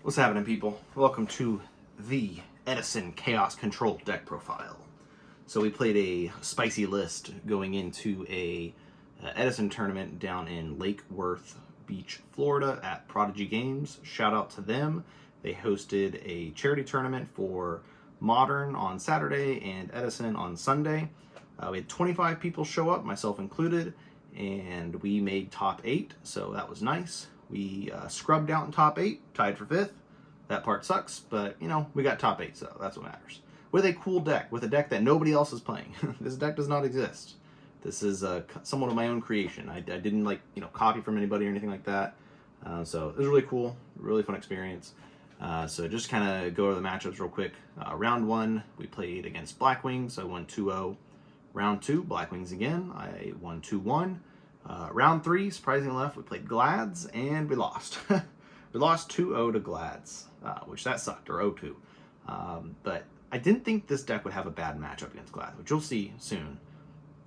What's happening, people? Welcome to the Edison Chaos Control deck profile. So we played a spicy list going into a Edison tournament down in Lake Worth Beach, Florida at Prodigy Games. Shout out to them. They hosted a charity tournament for Modern on Saturday and Edison on Sunday. We had 25 people show up, myself included, and we made top 8, so that was nice. We scrubbed out in top 8, tied for 5th. That part sucks, but, you know, we got top 8, so that's what matters. With a cool deck, with a deck that nobody else is playing. This deck does not exist. This is somewhat of my own creation. I didn't, copy from anybody or anything like that. So it was really cool, really fun experience. So just kind of go over the matchups real quick. Round 1, we played against Blackwings. I won 2-0. Round 2, Blackwings again. I won 2-1. Round 3, surprisingly enough, we played Glads, and we lost. We lost 2-0 to Glads, which that sucked, or 0-2. But I didn't think this deck would have a bad matchup against Glads, which you'll see soon.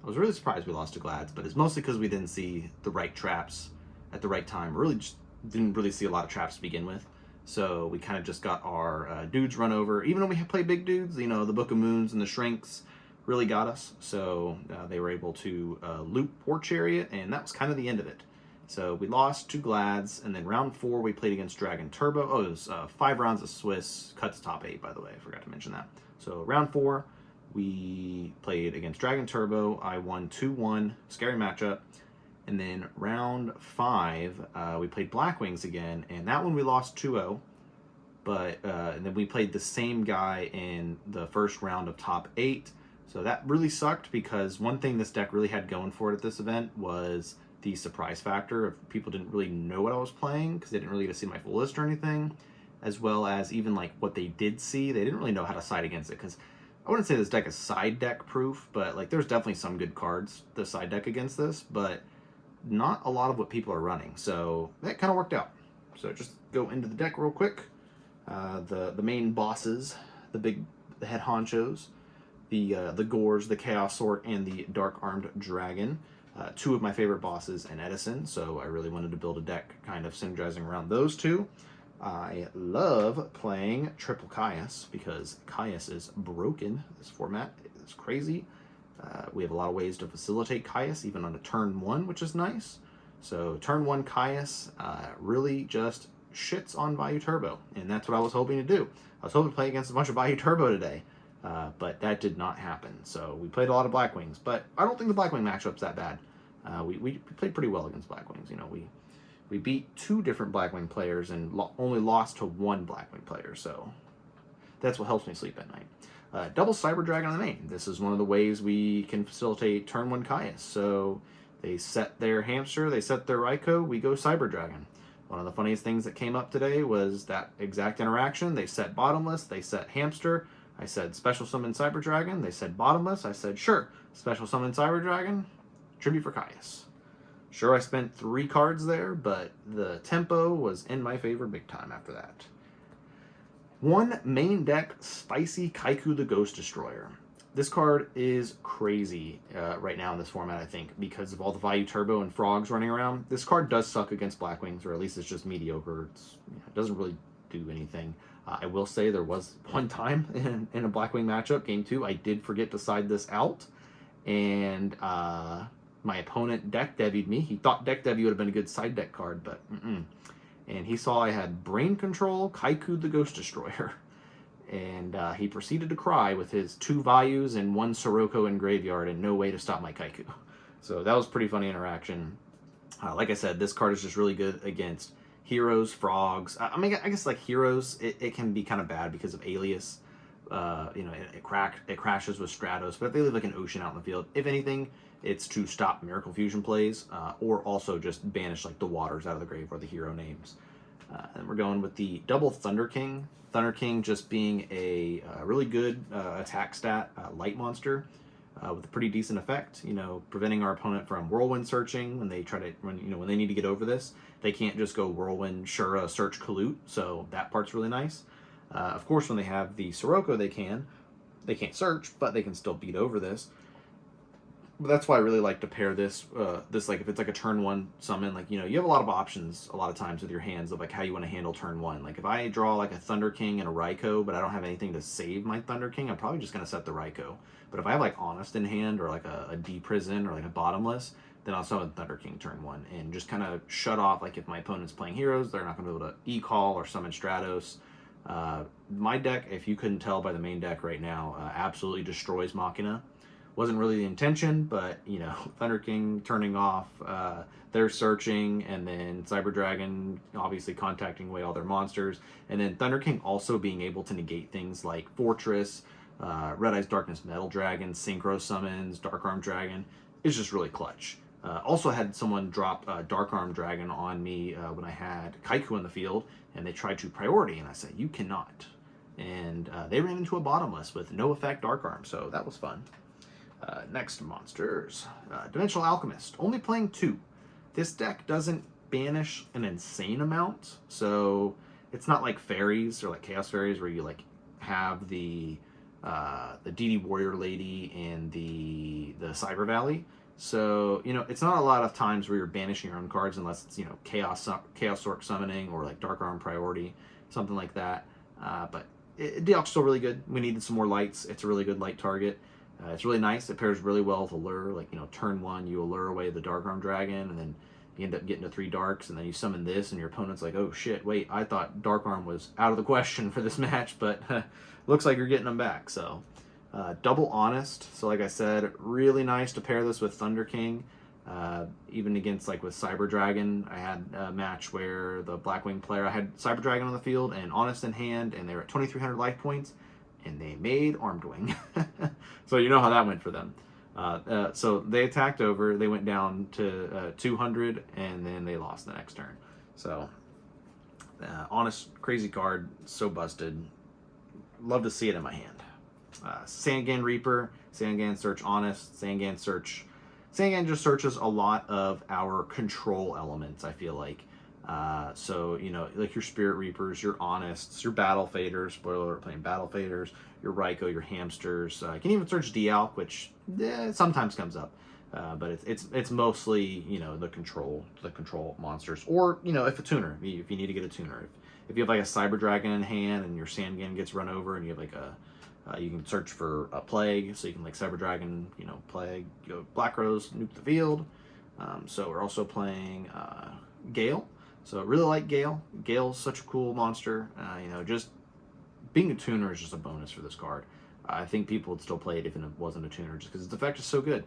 I was really surprised we lost to Glads, but it's mostly because we didn't see the right traps at the right time. We really just didn't really see a lot of traps to begin with. So we kind of just got our dudes run over. Even though we play big dudes, you know, the Book of Moons and the Shrinks really got us. So they were able to loop War Chariot, and that was kind of the end of it. So we lost to Glads, and then round 4 we played against Dragon Turbo. Oh, it was 5 rounds of Swiss, cuts top 8, by the way. I forgot to mention that. So round 4, we played against Dragon Turbo. I won 2-1, scary matchup. And then round 5, we played Blackwings again, and that one we lost 2-0. But and then we played the same guy in the first round of top 8. So that really sucked, because one thing this deck really had going for it at this event was the surprise factor of people didn't really know what I was playing because they didn't really get to see my full list or anything, as well as even like what they did see, they didn't really know how to side against it, because I wouldn't say this deck is side deck proof, but like there's definitely some good cards the side deck against this, but not a lot of what people are running. So that kind of worked out. So just go into the deck real quick. The main bosses, the head honchos, the Gores, the Chaos Sword, and the Dark Armed Dragon. 2 of my favorite bosses in Edison, so I really wanted to build a deck kind of synergizing around those 2. I love playing Triple Caius because Caius is broken. This format is crazy. We have a lot of ways to facilitate Caius, even on a turn 1, which is nice. So turn 1 Caius really just shits on Vayu Turbo, and that's what I was hoping to do. I was hoping to play against a bunch of Vayu Turbo today. But that did not happen. So we played a lot of Blackwings, but I don't think the Blackwing matchup's that bad. We played pretty well against Blackwings. You know, we beat 2 different Blackwing players and only lost to 1 Blackwing player. So that's what helps me sleep at night. Double Cyber Dragon on the main. This is one of the ways we can facilitate turn 1 Caius. So they set their Hamster, they set their Raikou, we go Cyber Dragon. One of the funniest things that came up today was that exact interaction. They set Bottomless, they set Hamster. I said, special summon Cyber Dragon. They said Bottomless. I said, sure. Special summon Cyber Dragon. Tribute for Caius. Sure, I spent 3 cards there, but the tempo was in my favor big time after that. 1 main deck, Spicy Kaiku the Ghost Destroyer. This card is crazy right now in this format, I think, because of all the Vayu Turbo and Frogs running around. This card does suck against Blackwings, or at least it's just mediocre. It doesn't really do anything. I will say there was one time in a Blackwing matchup, game 2, I did forget to side this out, and my opponent deck devied me. He thought deck devy would have been a good side deck card, but and he saw I had Brain Control, Kaiku the Ghost Destroyer, and he proceeded to cry with his 2 Vayus and 1 Sirocco in graveyard and no way to stop my Kaiku. So that was pretty funny interaction. Like I said, this card is just really good against Heroes, Frogs. I mean, I guess like Heroes, it can be kind of bad because of Alias. It crashes with Stratos, but if they leave like an Ocean out in the field, if anything, it's to stop Miracle Fusion plays, or also just banish like the Waters out of the grave or the hero names. And we're going with the double Thunder King. Thunder King just being a really good attack stat light monster. With a pretty decent effect, preventing our opponent from whirlwind searching when when they need to get over this. They can't just go whirlwind, Shura, search Kalut, so that part's really nice. Of course, when they have the Sirocco, they can't search, but they can still beat over this. But that's why I really like to pair this, like if it's like a turn one summon, like, you know, you have a lot of options a lot of times with your hands of like how you want to handle turn one. Like if I draw like a Thunder King and a Raikou, but I don't have anything to save my Thunder King, I'm probably just going to set the Raikou. But if I have like Honest in hand or like a D-Prison or like a Bottomless, then I'll summon Thunder King turn one and just kind of shut off, like if my opponent's playing heroes, they're not going to be able to E-Call or summon Stratos. My deck, if you couldn't tell by the main deck right now, absolutely destroys Machina. Wasn't really the intention, but, you know, Thunder King turning off, they're searching, and then Cyber Dragon obviously contacting away all their monsters, and then Thunder King also being able to negate things like Fortress, Red Eyes Darkness Metal Dragon, Synchro Summons, Dark Arm Dragon. It's just really clutch. Also had someone drop Dark Arm Dragon on me when I had Kaiku in the field, and they tried to priority, and I said, you cannot. And they ran into a Bottomless with no effect Dark Arm, so that was fun. Next monsters. Dimensional Alchemist. Only playing 2. This deck doesn't banish an insane amount, so it's not like fairies or like Chaos Fairies where you like have the DD Warrior Lady and the Cyber Valley. So, you know, it's not a lot of times where you're banishing your own cards unless it's, you know, Chaos Orc Summoning or like Dark Arm Priority, something like that. But Dialk's still really good. We needed some more lights. It's a really good light target. It's really nice. It pairs really well with Allure. Like, you know, turn one, you Allure away the Dark Arm Dragon, and then you end up getting to 3 darks, and then you summon this, and your opponent's like, oh shit, wait, I thought Dark Arm was out of the question for this match, but looks like you're getting them back. So, double Honest. So, like I said, really nice to pair this with Thunder King. Even against, like, with Cyber Dragon, I had a match where the Blackwing player, I had Cyber Dragon on the field and Honest in hand, and they were at 2,300 life points, and they made Armed Wing. So you know how that went for them. So they attacked over, they went down to 200, and then they lost the next turn. So, Honest, crazy card, so busted. Love to see it in my hand. Sangan Reaper, Sangan Search Honest, Sangan Search. Sangan just searches a lot of our control elements, I feel like. So, you know, like your Spirit Reapers, your Honests, your Battle Faders, spoiler alert, playing Battle Faders, your Raikou, your Hamsters. You can even search Dialk, which sometimes comes up. But it's mostly, you know, the control monsters. Or, you know, if a tuner, if you need to get a tuner. If you have like a Cyber Dragon in hand and your Sangan gets run over and you have like you can search for a Plague, so you can like Cyber Dragon, you know, Plague, go Black Rose, nuke the field. So we're also playing Gale. So I really like Gale. Gale's such a cool monster. You know, just being a tuner is just a bonus for this card. I think people would still play it if it wasn't a tuner, just because its effect is so good.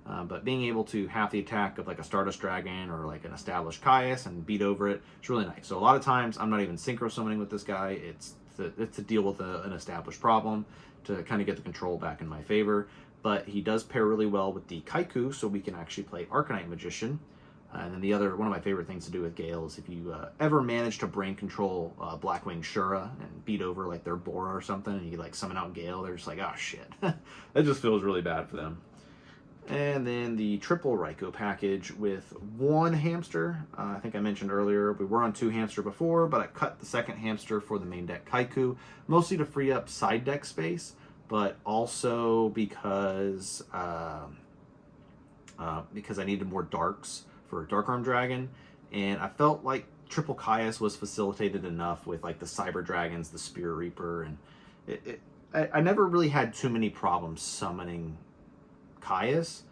But being able to have the attack of like a Stardust Dragon or like an established Caius and beat over it, it's really nice. So a lot of times I'm not even synchro summoning with this guy. It's to deal with an established problem to kind of get the control back in my favor. But he does pair really well with the Kaiku, so we can actually play Arcanite Magician. And then the other, one of my favorite things to do with Gale is if you ever manage to brain control Blackwing Shura and beat over like their Bora or something, and you like summon out Gale, they're just like, oh shit. That just feels really bad for them. And then the triple Raikou package with 1 hamster. I think I mentioned earlier, we were on 2 hamster before, but I cut the second hamster for the main deck Kaiku, mostly to free up side deck space, but also because I needed more darks for Dark Arm Dragon, and I felt like triple Caius was facilitated enough with like the Cyber Dragons, the Spirit Reaper, and I never really had too many problems summoning Caius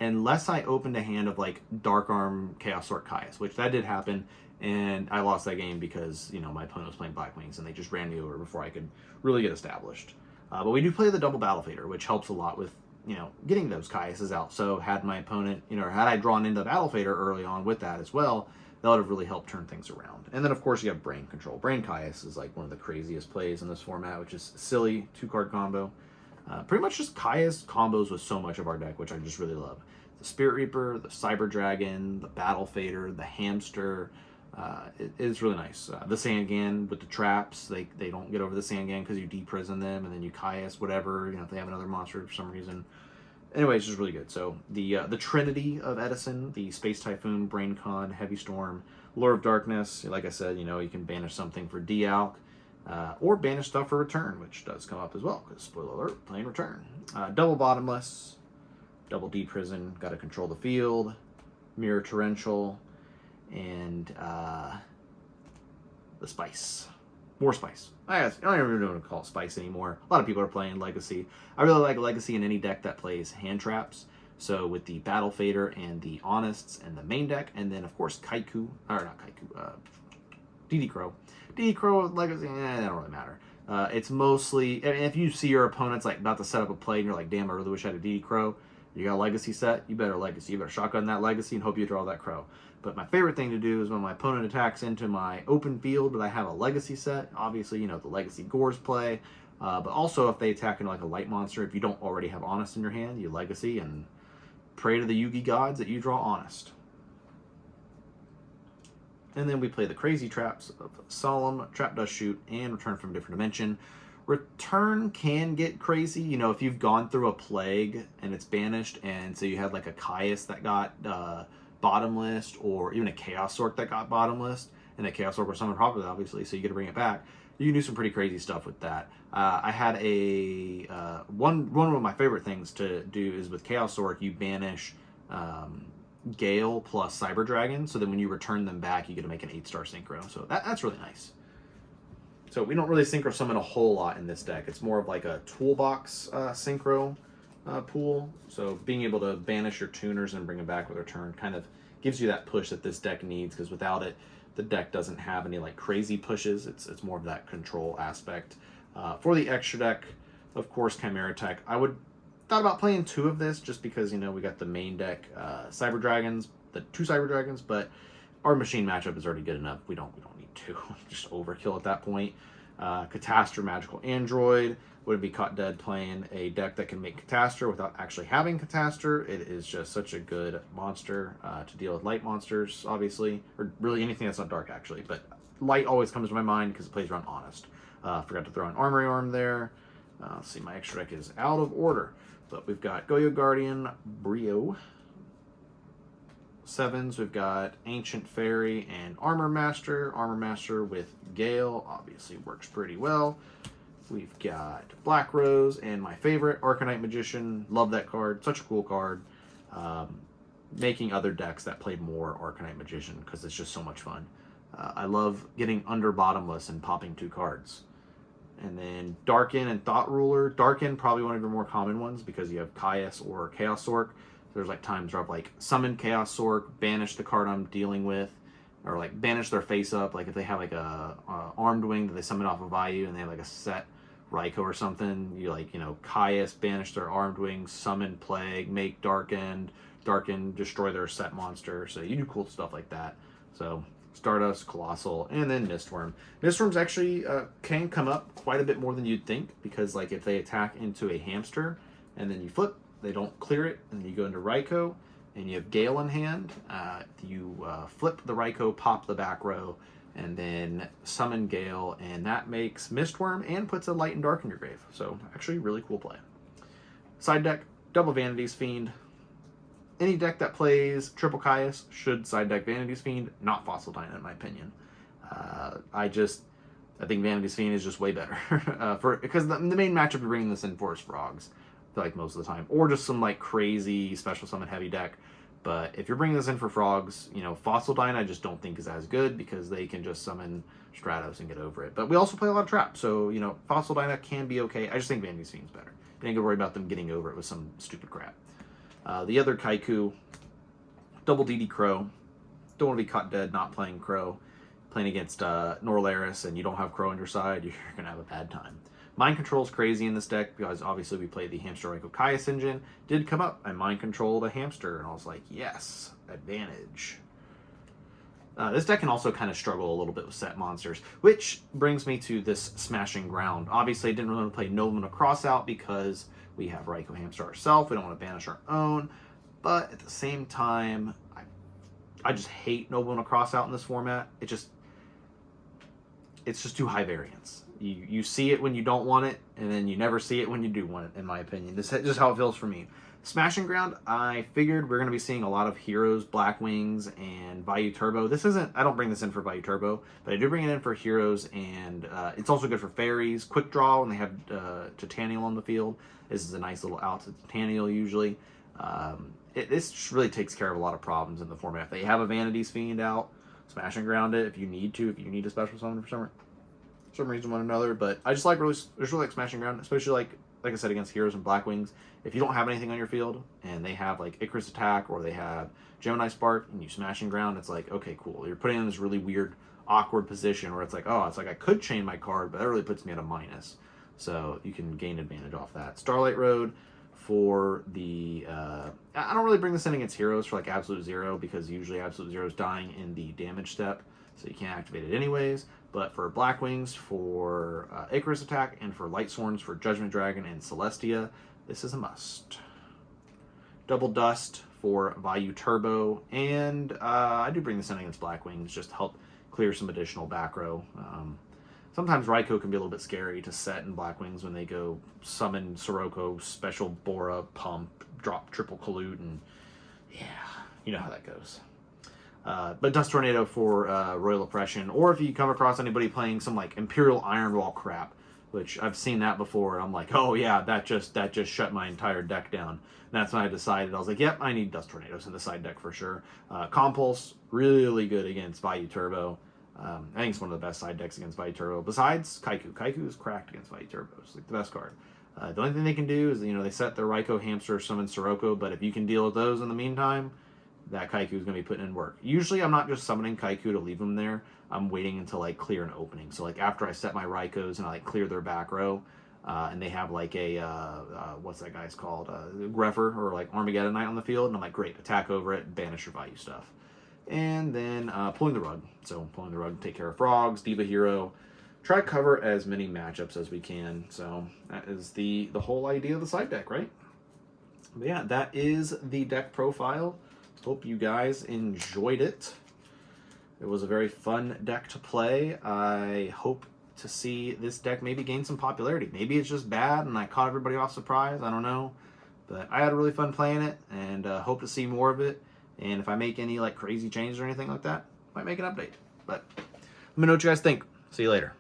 unless I opened a hand of like Dark Arm Chaos Orc Caius, which that did happen, and I lost that game because, you know, my opponent was playing Blackwings and they just ran me over before I could really get established. But we do play the double Battle Fader, which helps a lot with, you know, getting those Caiuses out. So had my opponent, you know, had I drawn into the Battle Fader early on with that as well, that would have really helped turn things around. And then of course you have Brain Control. Brain Caius is like one of the craziest plays in this format, which is silly 2-card combo. Pretty much just Caius combos with so much of our deck, which I just really love. The Spirit Reaper, the Cyber Dragon, the Battle Fader, the Hamster. It's really nice. The Sangan with the traps, they don't get over the Sangan because you deprison them, and then you Caius whatever, you know, if they have another monster for some reason. Anyway, it's just really good. So the Trinity of Edison, the Space Typhoon, Brain Con, Heavy Storm, Lure of Darkness, like I said, you know, you can banish something for Dialk, or banish stuff for Return, which does come up as well, because spoiler alert, playing Return. Double Bottomless, Double D Prison, got to control the field. Mirror Torrential, and the Spice. More Spice. I don't even know what to call it Spice anymore. A lot of people are playing Legacy. I really like Legacy in any deck that plays hand traps. So with the Battle Fader and the Honest and the main deck, and then of course Kaiku, or not Kaiku, DD Crow. DD Crow Legacy, that don't really matter. It's mostly, I mean, if you see your opponent's like about to set up a play and you're like, damn, I really wish I had a DD Crow. You got a Legacy set, you better Legacy. You better shotgun that Legacy and hope you draw that Crow. But my favorite thing to do is when my opponent attacks into my open field, but I have a Legacy set. Obviously, you know, the Legacy Gores play. But also if they attack into like a light monster, if you don't already have Honest in your hand, you Legacy and pray to the Yugi gods that you draw Honest. And then we play the crazy traps of Solemn, Trap Dust Shoot, and Return from a Different Dimension. Return can get crazy, you know, if you've gone through a plague and it's banished, and so you had like a Caius that got bottom list, or even a Chaos Orc that got bottom list, and that Chaos Orc was summoned properly, obviously, so you get to bring it back. You can do some pretty crazy stuff with that. I had a one of my favorite things to do is with Chaos Orc, you banish Gale plus Cyber Dragon, so then when you return them back, you get to make an 8-star synchro. So that's really nice. So we don't really synchro summon a whole lot in this deck. It's more of like a toolbox synchro pool. So being able to banish your tuners and bring them back with return kind of gives you that push that this deck needs, because without it, the deck doesn't have any like crazy pushes. It's more of that control aspect. For the extra deck, of course, Chimera Tech. I thought about playing 2 of this just because, you know, we got the main deck Cyber Dragons, the 2 Cyber Dragons, but our machine matchup is already good enough. We don't need 2. Just overkill at that point. Catastor Magical Android would be caught dead playing a deck that can make Catastor without actually having Catastor. It is just such a good monster to deal with light monsters, obviously, or really anything that's not dark, actually. But light always comes to my mind because it plays around Honest. Forgot to throw an Armory Arm there. Let's see, my extra deck is out of order. But we've got YuGiOh Guardian, Brio. 7s, we've got Ancient Fairy and Armor Master. Armor Master with Gale, obviously works pretty well. We've got Black Rose and my favorite, Arcanite Magician. Love that card, such a cool card. Making other decks that play more Arcanite Magician because it's just so much fun. I love getting under bottomless and popping 2 cards. And then Darken and Thought Ruler. Darken, probably one of your more common ones because you have Caius or Chaos Orc. There's like times where I've like summon Chaos Orc, banish the card I'm dealing with, or like banish their face up. Like if they have like a Armed Wing that they summon off of Vayu and they have like a set YuGiOh or something, you like, you know, Caius, banish their Armed Wing, summon Plague, make Darken, destroy their set monster. So you do cool stuff like that. So Stardust, Colossal, and then Mistworm. Mistworms actually can come up quite a bit more than you'd think, because like if they attack into a hamster and then you flip, they don't clear it, and then you go into YuGiOh, and you have Gale in hand. You flip the YuGiOh, pop the back row, and then summon Gale, and that makes Mistworm and puts a Light and Dark in your grave. So actually really cool play. Side deck, double Vanity's Fiend. Any deck that plays triple Caius should side deck Vanity's Fiend, not Fossil Dyna in my opinion. I think Vanity's Fiend is just way better. Because the main matchup you're bringing this in for is Frogs, like most of the time, or just some like crazy special summon heavy deck. But if you're bringing this in for Frogs, you know, Fossil Dyna I just don't think is as good because they can just summon Stratos and get over it. But we also play a lot of traps, so you know, Fossil Dyna can be okay. I just think Vanity's Fiend's better. You ain't gonna worry about them getting over it with some stupid crap. The other Kaiku, double DD Crow. Don't want to be caught dead not playing Crow. Playing against Norlaris and you don't have Crow on your side, you're going to have a bad time. Mind Control is crazy in this deck because obviously we played the Hamster YuGiOh Caius engine. Did come up, I Mind Controlled a Hamster, and I was like, yes, advantage. This deck can also kind of struggle a little bit with set monsters, which brings me to this Smashing Ground. Obviously, I didn't really want to play Nobleman Crossout because we have YuGiOh Hamster ourselves. We don't want to banish our own. But at the same time, I just hate Nobleman Crossout in this format. It's just too high variance. You see it when you don't want it, and then you never see it when you do want it, in my opinion. This is just how it feels for me. Smashing Ground, I figured we're going to be seeing a lot of Heroes, Blackwings, and Vayu Turbo. I don't bring this in for Vayu Turbo, but I do bring it in for Heroes, and it's also good for Fairies. Quick Draw when they have Titanial on the field. This is a nice little out to Titanial usually. This really takes care of a lot of problems in the format. If they have a Vanity's Fiend out, smash and ground it if you need to, if you need a special summon for some reason one or another. But I just really like smash and ground, especially like I said, against Heroes and Blackwings. If you don't have anything on your field and they have like Icarus Attack or they have Gemini Spark and you smash and ground, it's like, okay, cool. You're putting in this really weird, awkward position where it's like, oh, it's like I could chain my card, but that really puts me at a minus. So you can gain advantage off that. Starlight Road for the... I don't really bring this in against Heroes for like Absolute Zero because usually Absolute Zero is dying in the damage step, so you can't activate it anyways. But for Blackwings, for Icarus Attack, and for Light Sworns, for Judgment Dragon and Celestia, this is a must. Double Dust for Vayu Turbo, and I do bring this in against Blackwings just to help clear some additional back row. Sometimes Raikou can be a little bit scary to set in Blackwings when they go summon Sirocco, special Bora, pump, drop triple Colute, and yeah, you know how that goes. But Dust Tornado for Royal Oppression, or if you come across anybody playing some like Imperial Iron Wall crap, which I've seen that before, and I'm like, oh yeah, that just shut my entire deck down. And that's when I decided, I was like, yep, I need Dust Tornadoes in the side deck for sure. Compulse, really good against Vayu Turbo. I think it's one of the best side decks against Vayu Turbo. Besides Kaiku. Kaiku is cracked against Vayu Turbo. It's like the best card. The only thing they can do is, they set their Raikou, Hamster, summon Sirocco, but if you can deal with those in the meantime, that Kaiku is going to be putting in work. Usually I'm not just summoning Kaiku to leave them there. I'm waiting until I clear an opening. So like after I set my Raikous and I like clear their back row, and they have like a, what's that guy's called? Greffer or like Armageddon Knight on the field, and I'm like, great, attack over it, banish your Vayu stuff. And then pulling the rug. So pulling the rug, take care of frogs, Diva Hero. Try to cover as many matchups as we can. So that is the whole idea of the side deck, right? But yeah, that is the deck profile. Hope you guys enjoyed it. It was a very fun deck to play. I hope to see this deck maybe gain some popularity. Maybe it's just bad and I caught everybody off surprise. I don't know. But I had really fun playing it and hope to see more of it. And if I make any like crazy changes or anything like that, I might make an update. But let me know what you guys think. See you later.